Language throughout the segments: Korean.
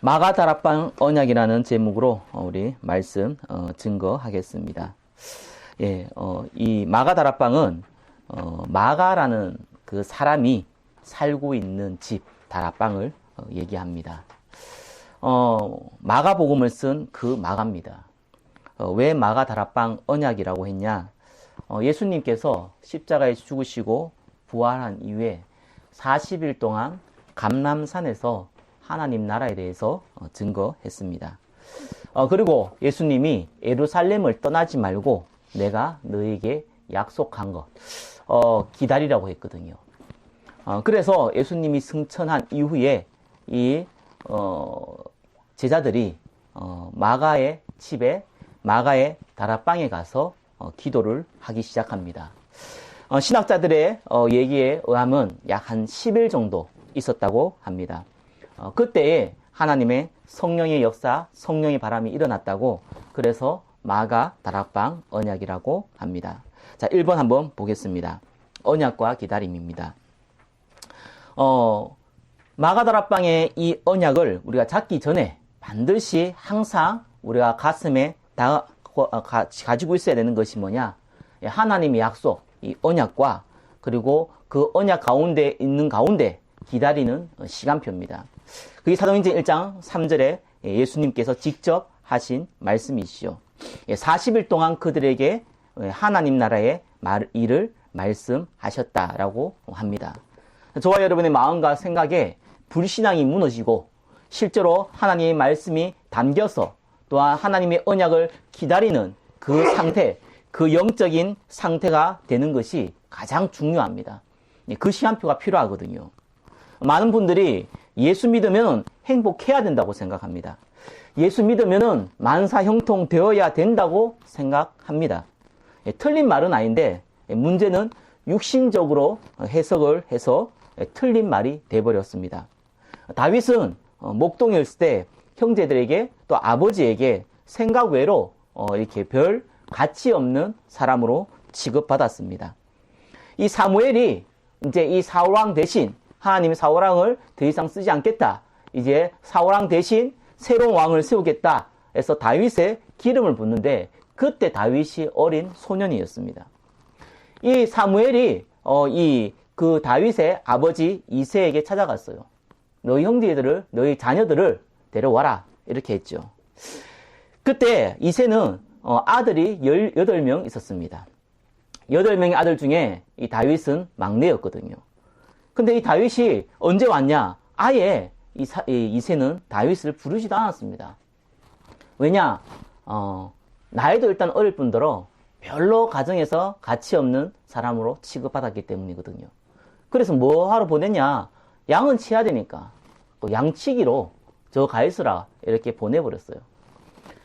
마가다락방 언약이라는 제목으로 우리 말씀 증거하겠습니다. 예, 이 마가다락방은 마가라는 그 사람이 살고 있는 집 다락방을 얘기합니다. 마가복음을 쓴 그 마가입니다. 왜 마가다락방 언약이라고 했냐? 예수님께서 십자가에 죽으시고 부활한 이후에 40일 동안 감람산에서 하나님 나라에 대해서 증거했습니다. 그리고 예수님이 예루살렘을 떠나지 말고 내가 너에게 약속한 것 기다리라고 했거든요. 그래서 예수님이 승천한 이후에 이 제자들이 마가의 집에 마가의 다락방에 가서 기도를 하기 시작합니다. 신학자들의 얘기에 의하면 약 한 10일 정도 있었다고 합니다. 그때에 하나님의 성령의 역사, 성령의 바람이 일어났다고, 그래서 마가 다락방 언약이라고 합니다. 자, 1번 한번 보겠습니다. 언약과 기다림입니다. 마가 다락방의 이 언약을 우리가 잡기 전에 반드시 항상 우리가 가슴에 가지고 있어야 되는 것이 뭐냐? 하나님의 약속, 이 언약과 그리고 그 언약 가운데 있는 가운데 기다리는 시간표입니다. 그게 사도행전 1장 3절에 예수님께서 직접 하신 말씀이시죠. 40일 동안 그들에게 하나님 나라의 일을 말씀하셨다라고 합니다. 저와 여러분의 마음과 생각에 불신앙이 무너지고 실제로 하나님의 말씀이 담겨서 또한 하나님의 언약을 기다리는 그 상태, 그 영적인 상태가 되는 것이 가장 중요합니다. 그 시간표가 필요하거든요. 많은 분들이 예수 믿으면 행복해야 된다고 생각합니다. 예수 믿으면 만사 형통 되어야 된다고 생각합니다. 틀린 말은 아닌데 문제는 육신적으로 해석을 해서 틀린 말이 돼버렸습니다. 다윗은 목동에 있을 때 형제들에게 또 아버지에게 생각 외로 이렇게 별 가치 없는 사람으로 취급받았습니다. 이 사무엘이 이제 이 사울왕 대신 하나님이 사울왕을 더 이상 쓰지 않겠다, 이제 사울왕 대신 새로운 왕을 세우겠다 해서 다윗의 기름을 붓는데 그때 다윗이 어린 소년이었습니다. 이 사무엘이 그 다윗의 아버지 이새에게 찾아갔어요. 너희 형제들을, 너희 자녀들을 데려와라, 이렇게 했죠. 그때 이새는 아들이 18명 있었습니다. 8명의 아들 중에 이 다윗은 막내였거든요. 근데 이 다윗이 언제 왔냐? 아예 이새는 다윗을 부르지도 않았습니다. 왜냐? 나이도 일단 어릴 뿐더러 별로 가정에서 가치 없는 사람으로 취급받았기 때문이거든요. 그래서 뭐 하러 보냈냐? 양은 치야 되니까 양치기로 저 가 있으라 이렇게 보내버렸어요.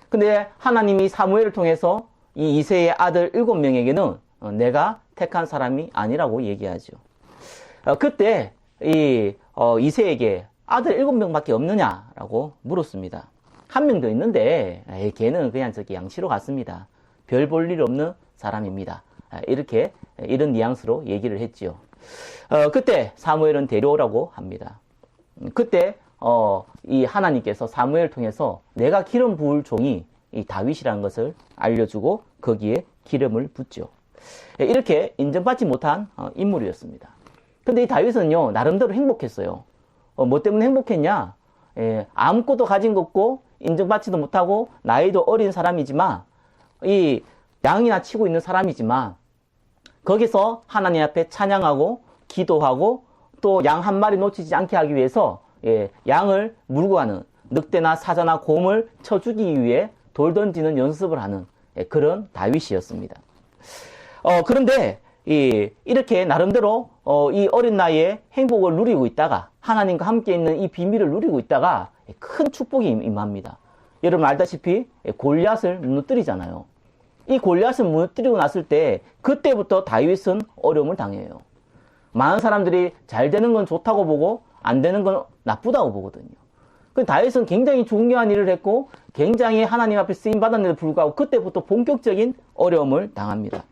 근데 하나님이 사무엘을 통해서 이 이새의 아들 7명에게는 내가 택한 사람이 아니라고 얘기하죠. 그때 이새에게 아들 7명밖에 없느냐라고 물었습니다. 한 명 더 있는데 걔는 그냥 저기 양치로 갔습니다. 별 볼 일 없는 사람입니다. 이렇게 이런 뉘앙스로 얘기를 했지요. 그때 사무엘은 데려오라고 합니다. 그때 이 하나님께서 사무엘을 통해서 내가 기름 부을 종이 이 다윗이라는 것을 알려주고 거기에 기름을 붓죠. 이렇게 인정받지 못한 인물이었습니다. 근데 이 다윗은요, 나름대로 행복했어요. 뭐 때문에 행복했냐? 아무것도 가진 거 없고 인정받지도 못하고 나이도 어린 사람이지만 이 양이나 치고 있는 사람이지만 거기서 하나님 앞에 찬양하고 기도하고 또 양 한 마리 놓치지 않게 하기 위해서 양을 물고 가는, 늑대나 사자나 곰을 쳐 죽이기 위해 돌 던지는 연습을 하는 그런 다윗이었습니다. 그런데 이렇게 나름대로 이 어린 나이에 행복을 누리고 있다가 하나님과 함께 있는 이 비밀을 누리고 있다가 큰 축복이 임합니다. 여러분 알다시피 골리앗을 무너뜨리잖아요. 이 골리앗을 무너뜨리고 났을 때 그때부터 다윗은 어려움을 당해요. 많은 사람들이 잘 되는 건 좋다고 보고 안 되는 건 나쁘다고 보거든요. 그 다윗은 굉장히 중요한 일을 했고 굉장히 하나님 앞에 쓰임 받았는데도 불구하고 그때부터 본격적인 어려움을 당합니다.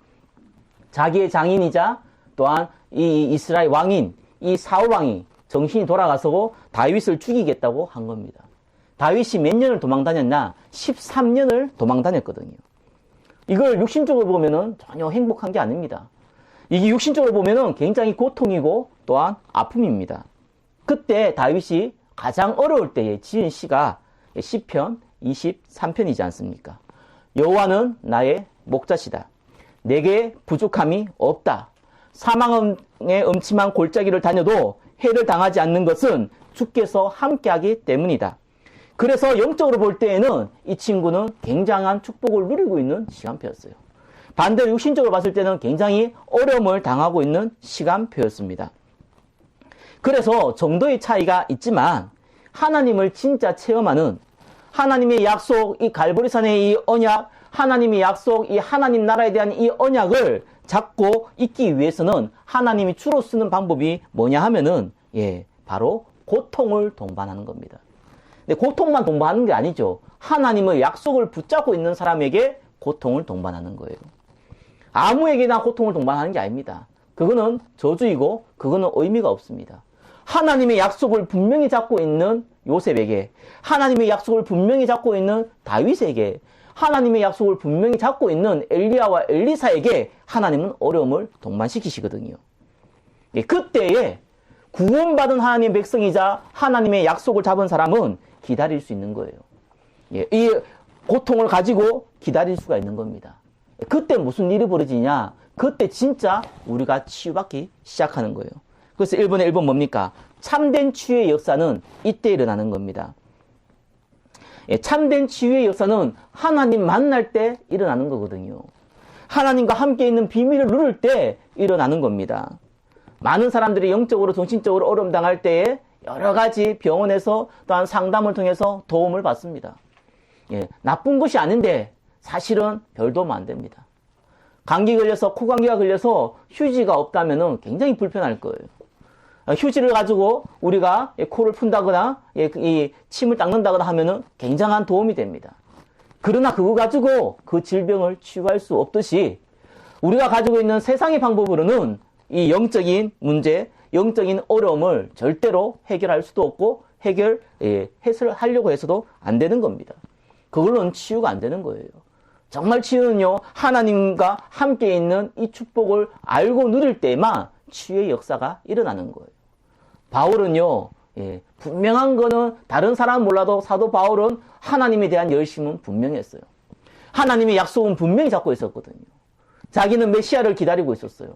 자기의 장인이자 또한 이 이스라엘 왕인 이 사울 왕이 정신이 돌아가서 다윗을 죽이겠다고 한 겁니다. 다윗이 몇 년을 도망 다녔나? 13년을 도망 다녔거든요. 이걸 육신적으로 보면은 전혀 행복한 게 아닙니다. 이게 육신적으로 보면은 굉장히 고통이고 또한 아픔입니다. 그때 다윗이 가장 어려울 때에 지은 시가 시편 23편이지 않습니까? 여호와는 나의 목자시다. 내게 부족함이 없다. 사망의 음침한 골짜기를 다녀도 해를 당하지 않는 것은 주께서 함께하기 때문이다. 그래서 영적으로 볼 때에는 이 친구는 굉장한 축복을 누리고 있는 시간표였어요. 반대로 육신적으로 봤을 때는 굉장히 어려움을 당하고 있는 시간표였습니다. 그래서 정도의 차이가 있지만 하나님을 진짜 체험하는 하나님의 약속, 이 갈보리산의 이 언약, 하나님의 약속, 이 하나님 나라에 대한 이 언약을 잡고 있기 위해서는 하나님이 주로 쓰는 방법이 뭐냐 하면은 바로 고통을 동반하는 겁니다. 근데 고통만 동반하는 게 아니죠. 하나님의 약속을 붙잡고 있는 사람에게 고통을 동반하는 거예요. 아무에게나 고통을 동반하는 게 아닙니다. 그거는 저주이고 그거는 의미가 없습니다. 하나님의 약속을 분명히 잡고 있는 요셉에게, 하나님의 약속을 분명히 잡고 있는 다윗에게, 하나님의 약속을 분명히 잡고 있는 엘리야와 엘리사에게 하나님은 어려움을 동반시키시거든요. 그때에 구원받은 하나님의 백성이자 하나님의 약속을 잡은 사람은 기다릴 수 있는 거예요. 이 고통을 가지고 기다릴 수가 있는 겁니다. 그때 무슨 일이 벌어지냐? 그때 진짜 우리가 치유받기 시작하는 거예요. 그래서 1번에 1번 뭡니까? 참된 치유의 역사는 이때 일어나는 겁니다. 참된 치유의 역사는 하나님 만날 때 일어나는 거거든요. 하나님과 함께 있는 비밀을 누릴 때 일어나는 겁니다. 많은 사람들이 영적으로 정신적으로 어려움 당할 때에 여러 가지 병원에서 또한 상담을 통해서 도움을 받습니다. 나쁜 것이 아닌데 사실은 별 도움 안 됩니다. 감기 걸려서 코감기가 걸려서 휴지가 없다면 굉장히 불편할 거예요. 휴지를 가지고 우리가 코를 푼다거나 이 침을 닦는다거나 하면은 굉장한 도움이 됩니다. 그러나 그거 가지고 그 질병을 치유할 수 없듯이 우리가 가지고 있는 세상의 방법으로는 이 영적인 문제, 영적인 어려움을 절대로 해결할 수도 없고 해결하려고 해서도 안 되는 겁니다. 그걸로는 치유가 안 되는 거예요. 정말 치유는요, 하나님과 함께 있는 이 축복을 알고 누릴 때만 치유의 역사가 일어나는 거예요. 바울은요, 분명한 거는 다른 사람은 몰라도 사도 바울은 하나님에 대한 열심은 분명했어요. 하나님의 약속은 분명히 잡고 있었거든요. 자기는 메시아를 기다리고 있었어요.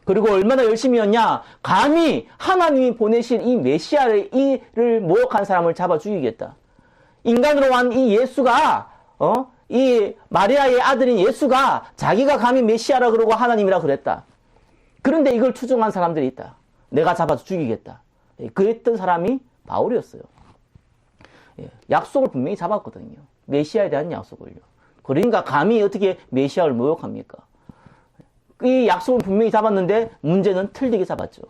그리고 얼마나 열심히였냐? 감히 하나님이 보내실 이 메시아를 이를 모욕한 사람을 잡아 죽이겠다. 인간으로 한 이 예수가 이 마리아의 아들인 예수가 자기가 감히 메시아라 그러고 하나님이라 그랬다. 그런데 이걸 추종한 사람들이 있다. 내가 잡아서 죽이겠다. 그랬던 사람이 바울이었어요. 약속을 분명히 잡았거든요. 메시아에 대한 약속을요. 그러니까 감히 어떻게 메시아를 모욕합니까? 이 약속을 분명히 잡았는데 문제는 틀리게 잡았죠.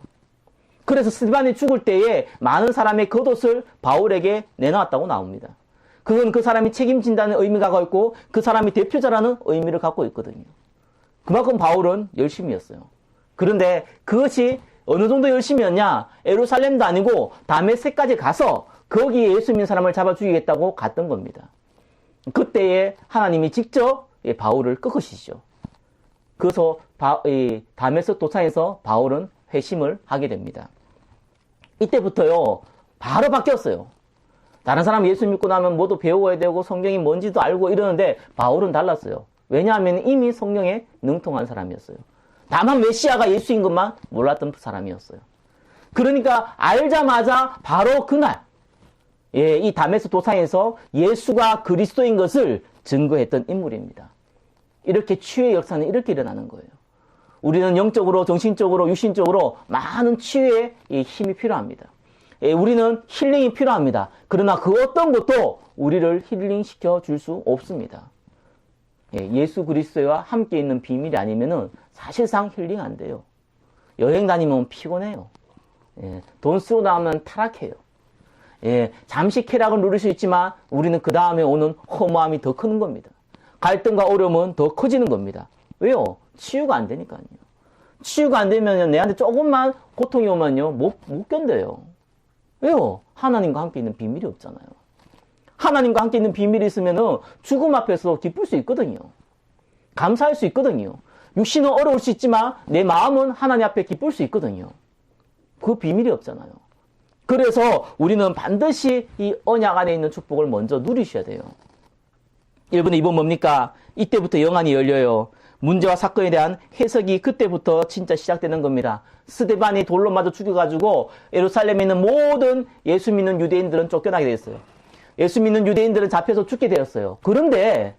그래서 스데반이 죽을 때에 많은 사람의 겉옷을 바울에게 내놓았다고 나옵니다. 그건 그 사람이 책임진다는 의미가 갖고 있고 그 사람이 대표자라는 의미를 갖고 있거든요. 그만큼 바울은 열심이었어요. 그런데 그것이 어느 정도 열심이었냐? 예루살렘도 아니고 다메섹까지 가서 거기에 예수 믿는 사람을 잡아 죽이겠다고 갔던 겁니다. 그때에 하나님이 직접 바울을 꺾으시죠. 그래서 다메섹 도상에서 바울은 회심을 하게 됩니다. 이때부터요, 바로 바뀌었어요. 다른 사람 예수 믿고 나면 뭐도 배워야 되고 성경이 뭔지도 알고 이러는데 바울은 달랐어요. 왜냐하면 이미 성령에 능통한 사람이었어요. 다만 메시아가 예수인 것만 몰랐던 사람이었어요. 그러니까 알자마자 바로 그날 이 다메섹 도상에서 예수가 그리스도인 것을 증거했던 인물입니다. 이렇게 치유의 역사는 이렇게 일어나는 거예요. 우리는 영적으로, 정신적으로, 육신적으로 많은 치유의 힘이 필요합니다. 우리는 힐링이 필요합니다. 그러나 그 어떤 것도 우리를 힐링시켜 줄 수 없습니다. 예수 그리스도와 함께 있는 비밀이 아니면은 사실상 힐링 안 돼요. 여행 다니면 피곤해요. 돈 쓰고 나오면 타락해요. 잠시 쾌락을 누릴 수 있지만 우리는 그 다음에 오는 허무함이 더 크는 겁니다. 갈등과 어려움은 더 커지는 겁니다. 왜요? 치유가 안 되니까요. 치유가 안 되면 내한테 조금만 고통이 오면요 못 견뎌요. 왜요? 하나님과 함께 있는 비밀이 없잖아요. 하나님과 함께 있는 비밀이 있으면은 죽음 앞에서 기쁠 수 있거든요. 감사할 수 있거든요. 육신은 어려울 수 있지만 내 마음은 하나님 앞에 기쁠 수 있거든요. 그 비밀이 없잖아요. 그래서 우리는 반드시 이 언약 안에 있는 축복을 먼저 누리셔야 돼요. 1번에 2번 뭡니까? 이때부터 영안이 열려요. 문제와 사건에 대한 해석이 그때부터 진짜 시작되는 겁니다. 스데반이 돌로 맞아 죽여가지고 예루살렘에 있는 모든 예수 믿는 유대인들은 쫓겨나게 되었어요. 예수 믿는 유대인들은 잡혀서 죽게 되었어요. 그런데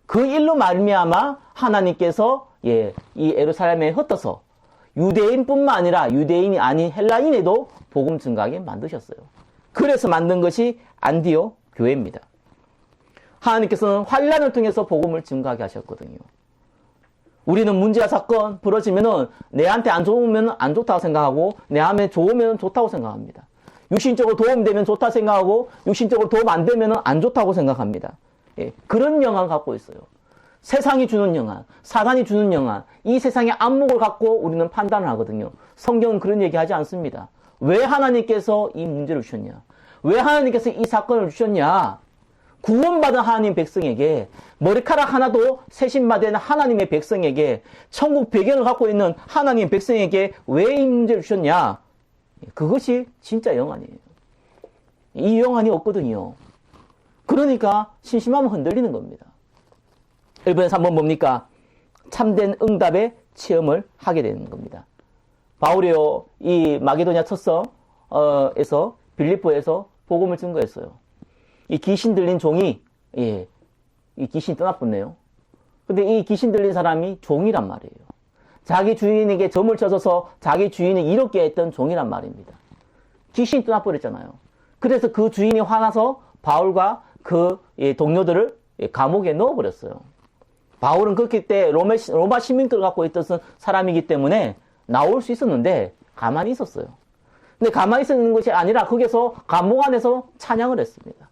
그 일로 말미암아 하나님께서 이 예루살렘에 흩어서 유대인뿐만 아니라 유대인이 아닌 헬라인에도 복음 증가하게 만드셨어요. 그래서 만든 것이 안디옥 교회입니다. 하나님께서는 환란을 통해서 복음을 증가하게 하셨거든요. 우리는 문제와 사건 벌어지면은 내한테 안 좋으면 안 좋다고 생각하고 내한테 좋으면 좋다고 생각합니다. 육신적으로 도움되면 좋다 생각하고 육신적으로 도움 안 되면 안 좋다고 생각합니다. 예, 그런 영향을 갖고 있어요. 세상이 주는 영향, 사단이 주는 영향, 이 세상의 안목을 갖고 우리는 판단을 하거든요. 성경은 그런 얘기 하지 않습니다. 왜 하나님께서 이 문제를 주셨냐? 왜 하나님께서 이 사건을 주셨냐? 구원받은 하나님 백성에게, 머리카락 하나도 세심받은 하나님의 백성에게, 천국 배경을 갖고 있는 하나님 백성에게 왜 이 문제를 주셨냐? 그것이 진짜 영안이에요. 이 영안이 없거든요. 그러니까 심심하면 흔들리는 겁니다. 1번에 3번 뭡니까? 참된 응답의 체험을 하게 되는 겁니다. 바울이요, 이 마게도냐 첫서에서 빌립보에서 복음을 증거했어요. 이 귀신 들린 종이, 이 귀신이 떠나붙네요. 근데 이 귀신 들린 사람이 종이란 말이에요. 자기 주인에게 점을 쳐줘서 자기 주인을 이롭게 했던 종이란 말입니다. 귀신이 떠나버렸잖아요. 그래서 그 주인이 화나서 바울과 그 동료들을 감옥에 넣어버렸어요. 바울은 그렇기 때 로마 시민권을 갖고 있던 사람이기 때문에 나올 수 있었는데 가만히 있었어요. 근데 가만히 있는 것이 아니라 거기서 감옥 안에서 찬양을 했습니다.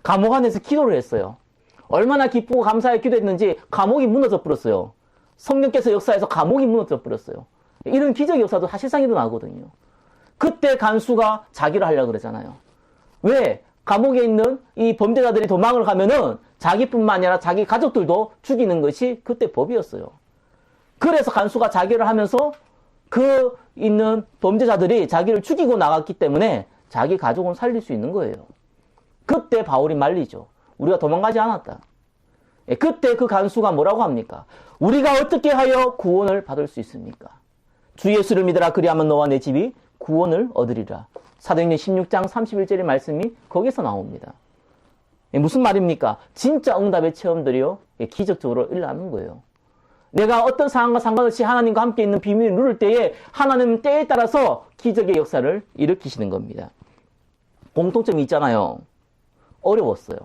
감옥 안에서 기도를 했어요. 얼마나 기쁘고 감사하게 기도했는지 감옥이 무너져 버렸어요. 성령께서 역사해서 감옥이 무너져 버렸어요. 이런 기적의 역사도 사실상 일어나거든요. 그때 간수가 자기를 하려고 그러잖아요. 왜? 감옥에 있는 이 범죄자들이 도망을 가면은 자기뿐만 아니라 자기 가족들도 죽이는 것이 그때 법이었어요. 그래서 간수가 자기를 하면서 그 있는 범죄자들이 자기를 죽이고 나갔기 때문에 자기 가족은 살릴 수 있는 거예요. 그때 바울이 말리죠. 우리가 도망가지 않았다. 그때 그 간수가 뭐라고 합니까? 우리가 어떻게 하여 구원을 받을 수 있습니까? 주 예수를 믿으라. 그리하면 너와 내 집이 구원을 얻으리라. 사도행전 16장 31절의 말씀이 거기서 나옵니다. 무슨 말입니까? 진짜 응답의 체험들이요, 기적적으로 일어나는 거예요. 내가 어떤 상황과 상관없이 하나님과 함께 있는 비밀을 누릴 때에 하나님은 때에 따라서 기적의 역사를 일으키시는 겁니다. 공통점이 있잖아요. 어려웠어요.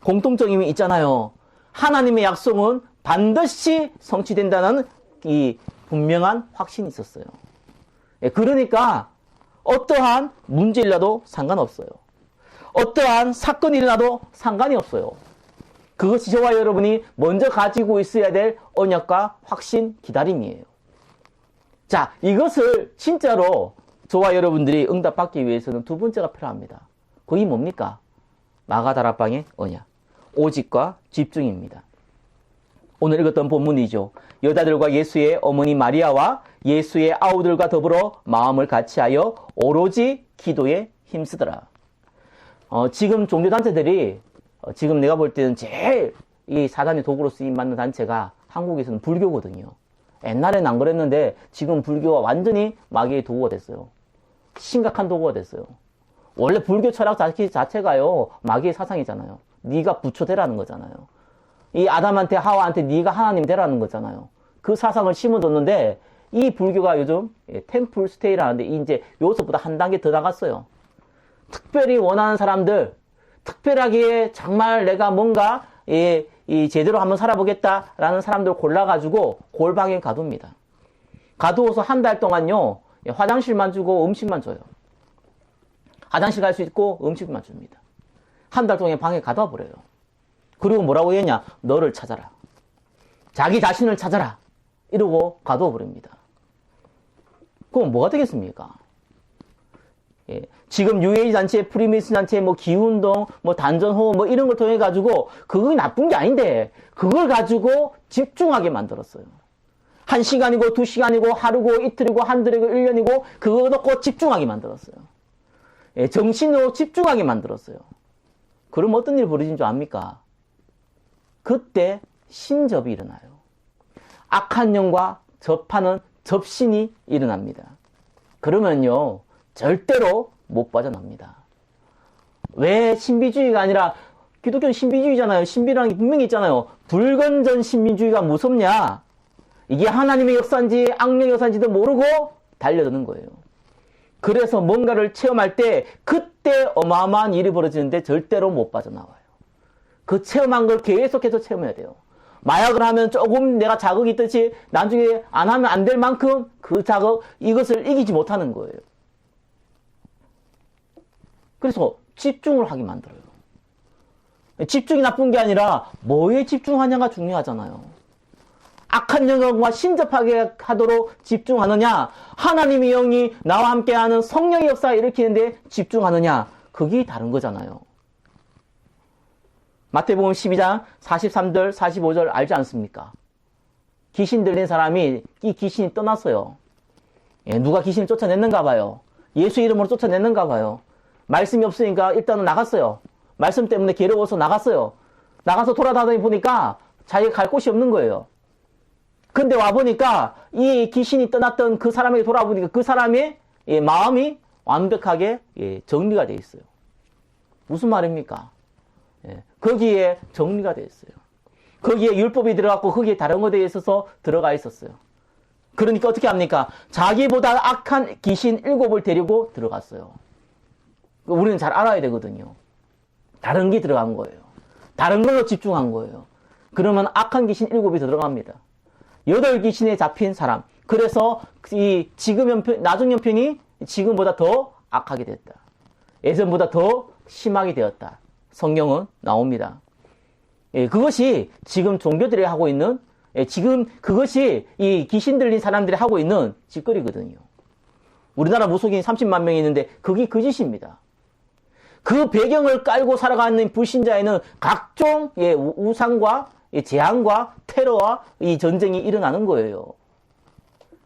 공통점이 있잖아요. 하나님의 약속은 반드시 성취된다는 이 분명한 확신이 있었어요. 그러니까 어떠한 문제를 일어나도 상관없어요. 어떠한 사건이 일어나도 상관이 없어요. 그것이 저와 여러분이 먼저 가지고 있어야 될 언약과 확신, 기다림이에요. 자, 이것을 진짜로 저와 여러분들이 응답받기 위해서는 두 번째가 필요합니다. 그게 뭡니까? 마가다락방의 언약, 오직과 집중입니다. 오늘 읽었던 본문이죠. 여자들과 예수의 어머니 마리아와 예수의 아우들과 더불어 마음을 같이하여 오로지 기도에 힘쓰더라. 지금 종교단체들이 지금 내가 볼 때는 제일 이 사단의 도구로 쓰임받는 단체가 한국에서는 불교거든요. 옛날에는 안 그랬는데 지금 불교가 완전히 마귀의 도구가 됐어요. 심각한 도구가 됐어요. 원래 불교 철학 자체가요, 마귀의 사상이잖아요. 네가 부처 되라는 거잖아요. 이 아담한테 하와한테 네가 하나님 되라는 거잖아요. 그 사상을 심어뒀는데 이 불교가 요즘 템플 스테이라는데 이제 요것보다 한 단계 더 나갔어요. 특별히 원하는 사람들, 특별하게 정말 내가 뭔가 이 제대로 한번 살아보겠다라는 사람들 골라가지고 골방에 가둡니다. 가두어서 한 달 동안요, 화장실만 주고 음식만 줘요. 화장실 갈 수 있고 음식만 줍니다. 한 달 동안 방에 가둬 버려요. 그리고 뭐라고 했냐? 너를 찾아라. 자기 자신을 찾아라. 이러고 가둬 버립니다. 그럼 뭐가 되겠습니까? 예. 지금 UA 단체, 프리메이슨 단체, 뭐 기운동, 뭐 단전호흡, 뭐 이런 걸 통해 가지고 그거 나쁜 게 아닌데 그걸 가지고 집중하게 만들었어요. 1시간이고 2시간이고 하루고 이틀이고 한 달이고 1년이고 그거 놓고 집중하게 만들었어요. 예, 정신으로 집중하게 만들었어요. 그럼 어떤 일이 벌어진 줄 압니까? 그때 신접이 일어나요. 악한 영과 접하는 접신이 일어납니다. 그러면요 절대로 못 빠져납니다. 왜 신비주의가 아니라 기독교는 신비주의잖아요. 신비라는 게 분명히 있잖아요. 불건전 신비주의가 무섭냐? 이게 하나님의 역사인지 악령의 역사인지도 모르고 달려드는 거예요. 그래서 뭔가를 체험할 때 그때 어마어마한 일이 벌어지는데 절대로 못 빠져나와요. 그 체험한 걸 계속해서 체험해야 돼요. 마약을 하면 조금 내가 자극이 있듯이 나중에 안 하면 안 될 만큼 그 자극, 이것을 이기지 못하는 거예요. 그래서 집중을 하게 만들어요. 집중이 나쁜 게 아니라 뭐에 집중하냐가 중요하잖아요. 악한 영과 신접하게 하도록 집중하느냐, 하나님의 영이 나와 함께하는 성령의 역사를 일으키는데 집중하느냐, 그게 다른 거잖아요. 마태복음 12장 43절, 45절 알지 않습니까? 귀신 들린 사람이 이 귀신이 떠났어요. 예, 누가 귀신을 쫓아냈는가 봐요. 예수 이름으로 쫓아냈는가 봐요. 말씀이 없으니까 일단은 나갔어요. 말씀 때문에 괴로워서 나갔어요. 나가서 돌아다니 보니까 자기가 갈 곳이 없는 거예요. 근데 와보니까 이 귀신이 떠났던 그 사람에게 돌아보니까 그 사람의 마음이 완벽하게 정리가 되어 있어요. 무슨 말입니까? 거기에 정리가 되어 있어요. 거기에 율법이 들어갔고 거기에 다른 것에 있어서 들어가 있었어요. 그러니까 어떻게 합니까? 자기보다 악한 귀신 7을 데리고 들어갔어요. 우리는 잘 알아야 되거든요. 다른 게 들어간 거예요. 다른 걸로 집중한 거예요. 그러면 악한 귀신 7이 들어갑니다. 8귀신에 잡힌 사람. 그래서 이 지금 형편, 나중 형편이 지금보다 더 악하게 됐다. 예전보다 더 심하게 되었다. 성경은 나옵니다. 예, 그것이 지금 종교들이 하고 있는, 지금 그것이 이 귀신 들린 사람들이 하고 있는 짓거리거든요. 우리나라 무속인이 30만 명이 있는데 그게 그 짓입니다. 그 배경을 깔고 살아가는 불신자에는 각종 우상과 재앙과 테러와 이 전쟁이 일어나는 거예요.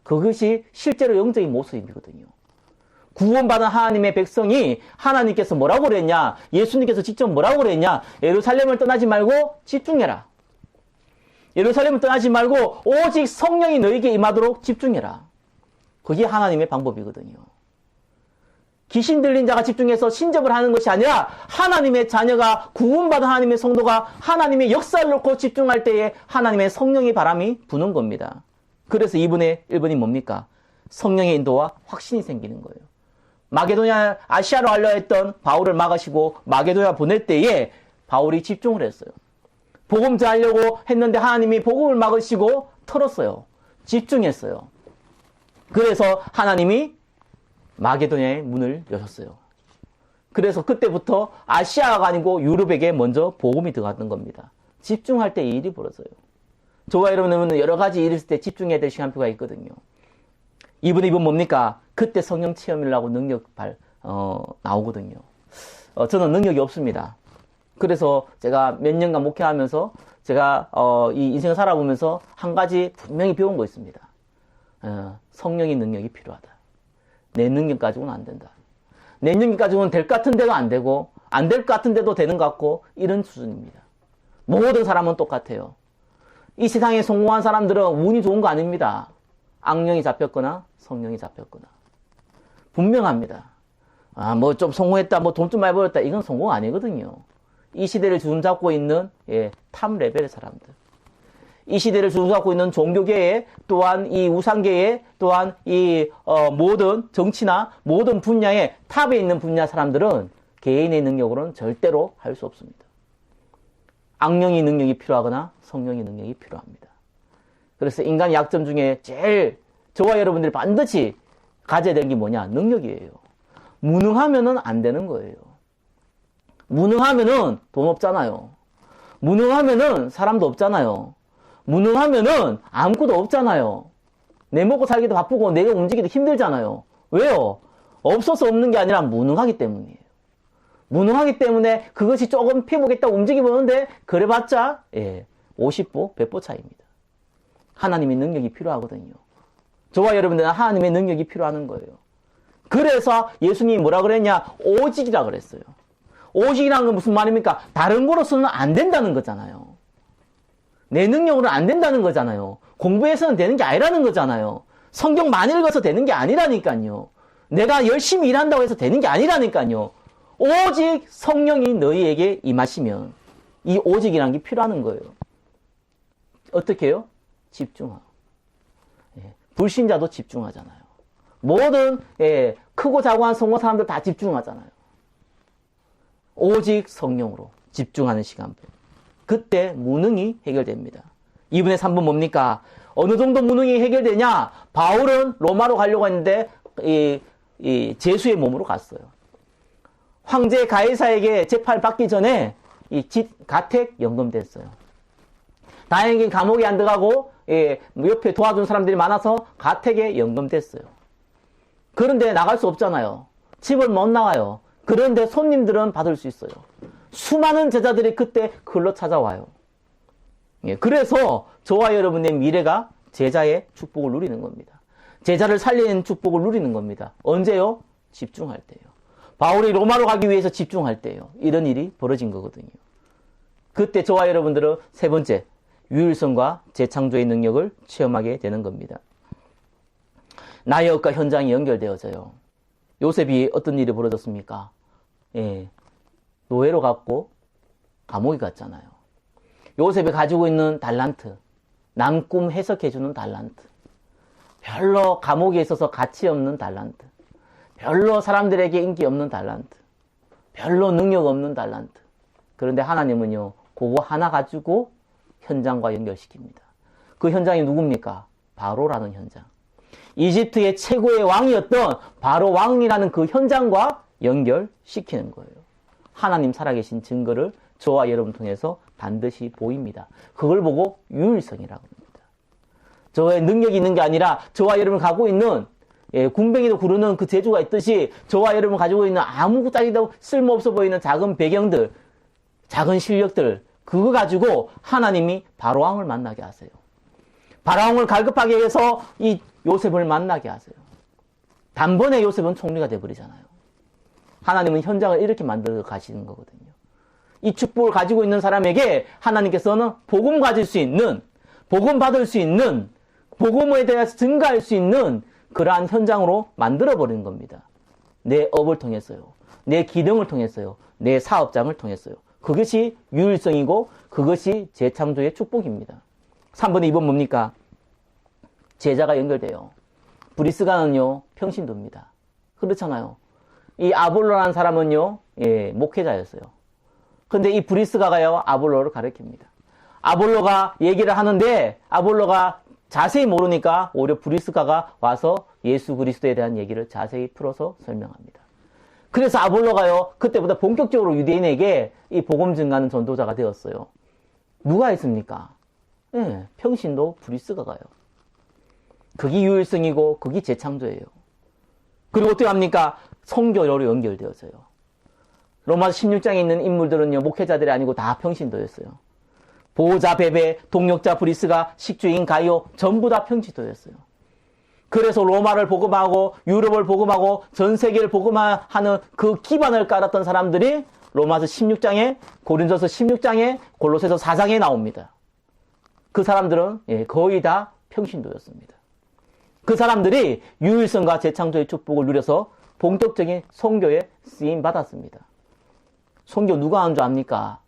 그것이 실제로 영적인 모습이거든요. 구원받은 하나님의 백성이 하나님께서 뭐라고 그랬냐? 예수님께서 직접 뭐라고 그랬냐? 예루살렘을 떠나지 말고 집중해라. 예루살렘을 떠나지 말고 오직 성령이 너에게 임하도록 집중해라. 그게 하나님의 방법이거든요. 귀신 들린 자가 집중해서 신접을 하는 것이 아니라 하나님의 자녀가 구원받은 하나님의 성도가 하나님의 역사를 놓고 집중할 때에 하나님의 성령의 바람이 부는 겁니다. 그래서 2분의 1번이 뭡니까? 성령의 인도와 확신이 생기는 거예요. 마게도냐 아시아로 하려 했던 바울을 막으시고 마게도냐 보낼 때에 바울이 집중을 했어요. 복음 전하려고 했는데 하나님이 복음을 막으시고 털었어요. 집중했어요. 그래서 하나님이 마게도냐의 문을 여셨어요. 그래서 그때부터 아시아가 아니고 유럽에게 먼저 복음이 들어갔던 겁니다. 집중할 때 이 일이 벌어져요. 저와 여러분은 여러 가지 일이 있을 때 집중해야 될 시간표가 있거든요. 2분 2분 뭡니까? 그때 성령 체험이라고 능력 나오거든요. 저는 능력이 없습니다. 그래서 제가 몇 년간 목회하면서 제가 이 인생을 살아보면서 한 가지 분명히 배운 거 있습니다. 성령의 능력이 필요하다. 내 능력 가지고는 안 된다. 내 능력 가지고는 될 것 같은데도 안 되고 안 될 것 같은데도 되는 것 같고 이런 수준입니다. 모든 사람은 똑같아요. 이 세상에 성공한 사람들은 운이 좋은 거 아닙니다. 악령이 잡혔거나 성령이 잡혔거나 분명합니다. 뭐 좀 성공했다, 뭐 돈 좀 많이 벌었다, 이건 성공 아니거든요. 이 시대를 주름잡고 있는 탑 레벨의 사람들, 이 시대를 주름잡고 있는 종교계에 또한 이 우상계에 또한 이 모든 정치나 모든 분야에 탑에 있는 분야 사람들은 개인의 능력으로는 절대로 할 수 없습니다. 악령의 능력이 필요하거나 성령의 능력이 필요합니다. 그래서 인간의 약점 중에 제일 저와 여러분들이 반드시 가져야 되는 게 뭐냐? 능력이에요. 무능하면은 안 되는 거예요. 무능하면은 돈 없잖아요. 무능하면은 사람도 없잖아요. 무능하면은 아무것도 없잖아요. 내 먹고 살기도 바쁘고 내가 움직이기도 힘들잖아요. 왜요? 없어서 없는 게 아니라 무능하기 때문이에요. 무능하기 때문에 그것이 조금 피보겠다 움직이보는데 그래봤자 50보 100보 차이입니다. 하나님의 능력이 필요하거든요. 저와 여러분들은 하나님의 능력이 필요한 거예요. 그래서 예수님이 뭐라 그랬냐? 오직이라 그랬어요. 오직이라는 건 무슨 말입니까? 다른 거로서는 안 된다는 거잖아요. 내 능력으로는 안 된다는 거잖아요. 공부해서는 되는 게 아니라는 거잖아요. 성경 많이 읽어서 되는 게 아니라니까요. 내가 열심히 일한다고 해서 되는 게 아니라니까요. 오직 성령이 너희에게 임하시면 이 오직이라는 게 필요한 거예요. 어떻게 해요? 집중하고. 불신자도 집중하잖아요. 모든 크고 작고한 성공 사람들 다 집중하잖아요. 오직 성령으로 집중하는 시간분. 그때 무능이 해결됩니다. 2분의 3분 뭡니까? 어느 정도 무능이 해결되냐? 바울은 로마로 가려고 했는데 제수의 몸으로 갔어요. 황제 가이사에게 재판을 받기 전에 가택 연금됐어요. 다행히 감옥에 안 들어가고 옆에 도와준 사람들이 많아서 가택에 연금됐어요. 그런데 나갈 수 없잖아요. 집을 못 나가요. 그런데 손님들은 받을 수 있어요. 수많은 제자들이 그때 글로 찾아와요. 그래서 저와 여러분의 미래가 제자의 축복을 누리는 겁니다. 제자를 살리는 축복을 누리는 겁니다. 언제요? 집중할 때요. 바울이 로마로 가기 위해서 집중할 때요. 이런 일이 벌어진 거거든요. 그때 저와 여러분들은 세 번째, 유일성과 재창조의 능력을 체험하게 되는 겁니다. 나의 것과 현장이 연결되어져요. 요셉이 어떤 일이 벌어졌습니까? 노예로 갔고 감옥에 갔잖아요. 요셉이 가지고 있는 달란트, 남꿈 해석해주는 달란트, 별로 감옥에 있어서 가치 없는 달란트, 별로 사람들에게 인기 없는 달란트, 별로 능력 없는 달란트. 그런데 하나님은요, 그거 하나 가지고 현장과 연결시킵니다. 그 현장이 누굽니까? 바로라는 현장. 이집트의 최고의 왕이었던 바로 왕이라는 그 현장과 연결시키는 거예요. 하나님 살아계신 증거를 저와 여러분 통해서 반드시 보입니다. 그걸 보고 유일성이라고 합니다. 저의 능력이 있는 게 아니라 저와 여러분 가지고 있는 군뱅이도 구르는 그 재주가 있듯이 저와 여러분 가지고 있는 아무것도 쓸모없어 보이는 작은 배경들, 작은 실력들, 그거 가지고 하나님이 바로왕을 만나게 하세요. 바로왕을 갈급하게 해서 이 요셉을 만나게 하세요. 단번에 요셉은 총리가 돼버리잖아요. 하나님은 현장을 이렇게 만들어 가시는 거거든요. 이 축복을 가지고 있는 사람에게 하나님께서는 복음 가질 수 있는, 복음 받을 수 있는, 복음에 대해서 증가할 수 있는 그러한 현장으로 만들어버리는 겁니다. 내 업을 통해서요. 내 기능을 통해서요. 내 사업장을 통해서요. 그것이 유일성이고 그것이 재창조의 축복입니다. 3번의 2번 뭡니까? 제자가 연결돼요. 브리스가는요, 평신도입니다. 그렇잖아요. 이 아볼로라는 사람은요, 목회자였어요. 근데 이 브리스가가요, 아볼로를 가르칩니다. 아볼로가 얘기를 하는데, 아볼로가 자세히 모르니까 오히려 브리스가가 와서 예수 그리스도에 대한 얘기를 자세히 풀어서 설명합니다. 그래서 아볼로가요, 그때보다 본격적으로 유대인에게 이 복음 증가하는 전도자가 되었어요. 누가 했습니까? 평신도 브리스가가요. 그게 유일성이고, 그게 재창조예요. 그리고 어떻게 합니까? 선교로 연결되어져요. 로마서 16장에 있는 인물들은요, 목회자들이 아니고 다 평신도였어요. 보호자 베베, 동력자 브리스가, 식주인 가이오, 전부 다 평신도였어요. 그래서 로마를 복음하고 유럽을 복음하고 전 세계를 복음하는 그 기반을 깔았던 사람들이 로마서 16장에, 고린도서 16장에, 골로새서 4장에 나옵니다. 그 사람들은 거의 다 평신도였습니다. 그 사람들이 유일성과 재창조의 축복을 누려서 본격적인 선교에 쓰임 받았습니다. 선교 누가 하는 줄 압니까?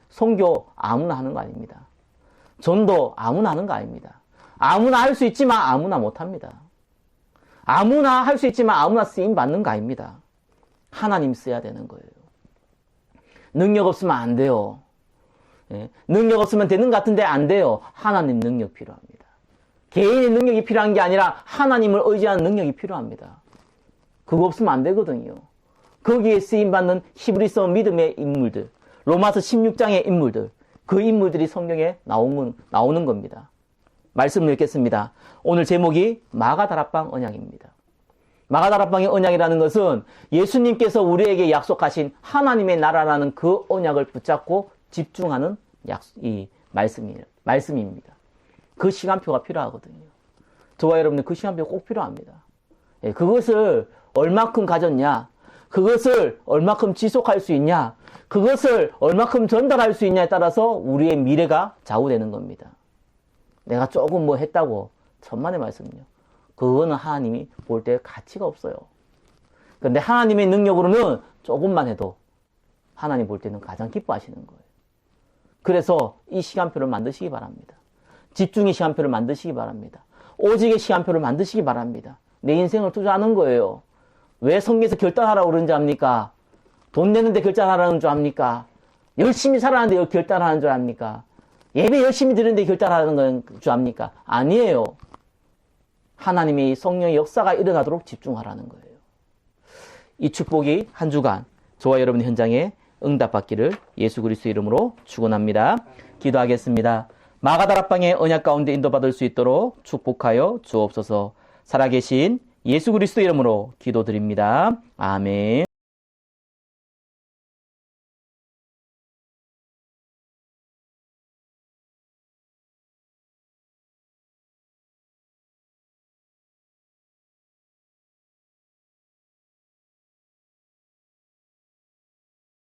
선교 아무나 하는 거 아닙니다. 전도 아무나 하는 거 아닙니다. 아무나 할 수 있지만 아무나 못합니다. 아무나 할 수 있지만 아무나 쓰임 받는 거 아닙니다. 하나님 써야 되는 거예요. 능력 없으면 안 돼요. 능력 없으면 되는 것 같은데 안 돼요. 하나님 능력 필요합니다. 개인의 능력이 필요한 게 아니라 하나님을 의지하는 능력이 필요합니다. 그거 없으면 안 되거든요. 거기에 쓰임받는 히브리서 믿음의 인물들, 로마서 16장의 인물들, 그 인물들이 성경에 나오는 겁니다. 말씀을 읽겠습니다. 오늘 제목이 마가다락방 언약입니다. 마가다락방의 언약이라는 것은 예수님께서 우리에게 약속하신 하나님의 나라라는 그 언약을 붙잡고 집중하는 이 말씀입니다. 그 시간표가 필요하거든요. 저와 여러분들 그 시간표가 꼭 필요합니다. 예, 그것을 얼마큼 가졌냐, 그것을 얼마큼 지속할 수 있냐, 그것을 얼마큼 전달할 수 있냐에 따라서 우리의 미래가 좌우되는 겁니다. 내가 조금 뭐 했다고 천만의 말씀이요. 그거는 하나님이 볼 때 가치가 없어요. 그런데 하나님의 능력으로는 조금만 해도 하나님 볼 때는 가장 기뻐하시는 거예요. 그래서 이 시간표를 만드시기 바랍니다. 집중의 시간표를 만드시기 바랍니다. 오직의 시간표를 만드시기 바랍니다. 내 인생을 투자하는 거예요. 왜 성경에서 결단하라고 그러는지 압니까? 돈 내는데 결단하라는 줄 압니까? 열심히 살아가는데 결단하는 줄 압니까? 예배 열심히 드리는데 결단하는 줄 압니까? 아니에요. 하나님의 성령의 역사가 일어나도록 집중하라는 거예요. 이 축복이 한 주간 저와 여러분 현장에 응답받기를 예수 그리스도의 이름으로 축원합니다. 기도하겠습니다. 마가다락방의 언약 가운데 인도받을 수 있도록 축복하여 주옵소서. 살아계신 예수 그리스도의 이름으로 기도드립니다. 아멘.